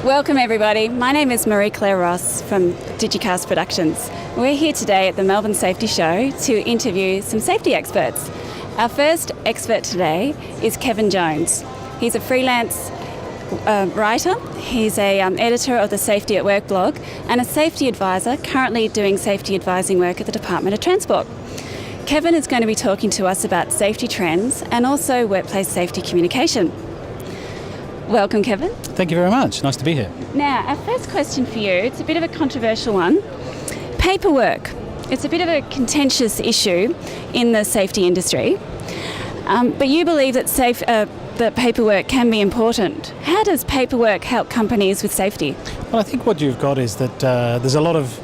Welcome everybody, my name is Marie-Claire Ross from Digicast Productions. We're here today at the Melbourne Safety Show to interview some safety experts. Our first expert today is Kevin Jones. He's a freelance writer, he's an editor of the Safetyatwork blog and a safety advisor currently doing safety advising work at the Department of Transport. Kevin is going to be talking to us about safety trends and also workplace safety communication. Welcome, Kevin. Thank you very much. Nice to be here. Now, our first question for you, it's a bit of a controversial one. Paperwork. It's a bit of a contentious issue in the safety industry, but you believe that that paperwork can be important. How does paperwork help companies with safety? Well, I think what you've got is that there's a lot of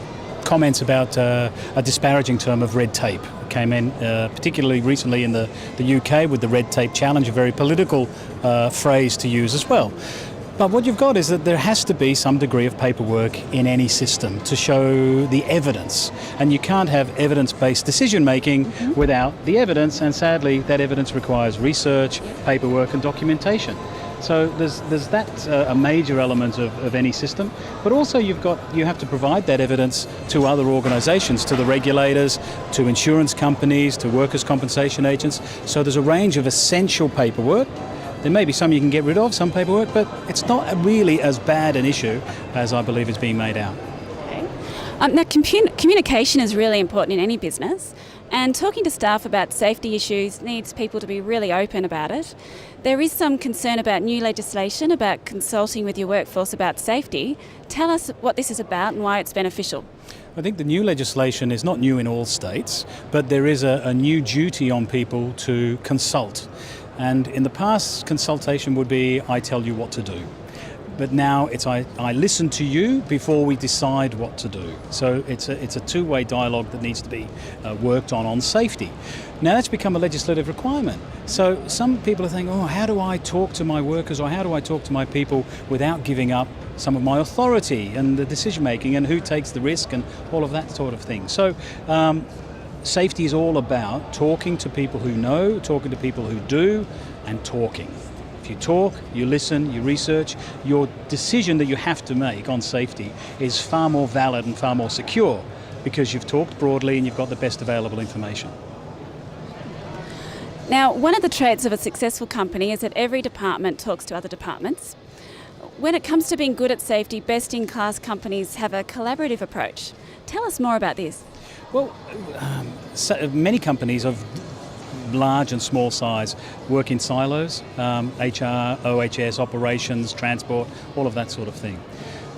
comments about a disparaging term of red tape. It came in particularly recently in the UK with the red tape challenge, a very political phrase to use as well. But what you've got is that there has to be some degree of paperwork in any system to show the evidence. And you can't have evidence-based decision-making without the evidence, and sadly that evidence requires research, paperwork and documentation. So there's that a major element of any system, but also you have to provide that evidence to other organisations, to the regulators, to insurance companies, to workers' compensation agents. So there's a range of essential paperwork. There may be some you can get rid of, some paperwork, but it's not really as bad an issue as I believe is being made out. Okay. Now, communication is really important in any business, and talking to staff about safety issues needs people to be really open about it. There is some concern about new legislation about consulting with your workforce about safety. Tell us what this is about and why it's beneficial. I think the new legislation is not new in all states, but there is a new duty on people to consult. And in the past, consultation would be, I tell you what to do. But now it's I listen to you before we decide what to do. So it's a two-way dialogue that needs to be worked on safety. Now that's become a legislative requirement. So some people are thinking, oh, how do I talk to my workers, or how do I talk to my people without giving up some of my authority and the decision making and who takes the risk and all of that sort of thing. So safety is all about talking to people who know, talking to people who do, and talking. If you talk, you listen, you research, your decision that you have to make on safety is far more valid and far more secure because you've talked broadly and you've got the best available information. Now, one of the traits of a successful company is that every department talks to other departments. When it comes to being good at safety, best-in-class companies have a collaborative approach. Tell us more about this. Well, many companies of large and small size work in silos, HR, OHS, operations, transport, all of that sort of thing.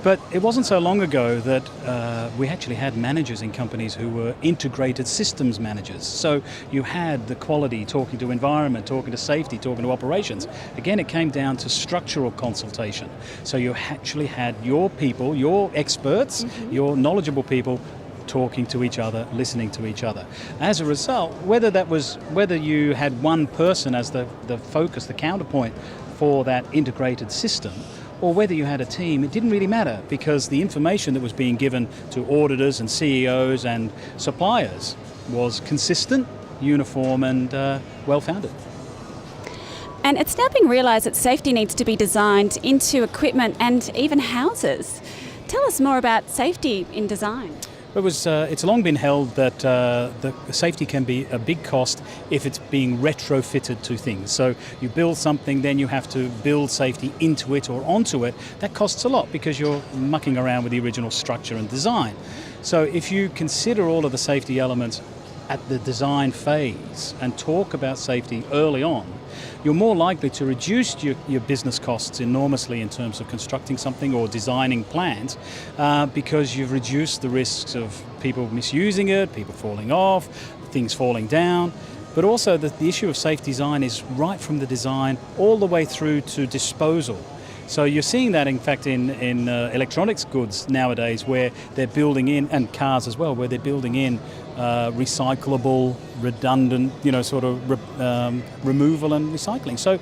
But it wasn't so long ago that we actually had managers in companies who were integrated systems managers. So you had the quality talking to environment, talking to safety, talking to operations. Again, it came down to structural consultation. So you actually had your people, your experts, your knowledgeable people talking to each other, listening to each other. As a result, whether you had one person as the focus, the counterpoint for that integrated system, or whether you had a team, it didn't really matter because the information that was being given to auditors and CEOs and suppliers was consistent, uniform and well-founded. And it's now being realised that safety needs to be designed into equipment and even houses. Tell us more about safety in design. It's long been held that the safety can be a big cost if it's being retrofitted to things. So you build something, then you have to build safety into it or onto it. That costs a lot because you're mucking around with the original structure and design. So if you consider all of the safety elements at the design phase and talk about safety early on, you're more likely to reduce your business costs enormously in terms of constructing something or designing plans because you've reduced the risks of people misusing it, people falling off, things falling down. But also the issue of safe design is right from the design all the way through to disposal. So you're seeing that, in fact, in electronics goods nowadays, where they're building in, and cars as well, where they're building in recyclable, redundant, removal and recycling. So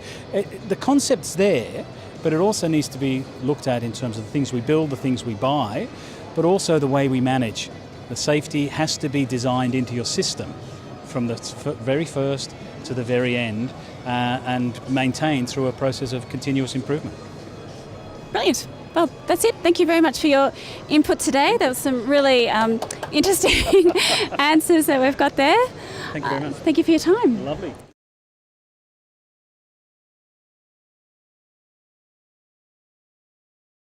the concept's there, but it also needs to be looked at in terms of the things we build, the things we buy, but also the way we manage. The safety has to be designed into your system from the very first to the very end and maintained through a process of continuous improvement. Brilliant. Well, that's it. Thank you very much for your input today. There was some really interesting answers that we've got there. Thank you very much. Thank you for your time. Lovely.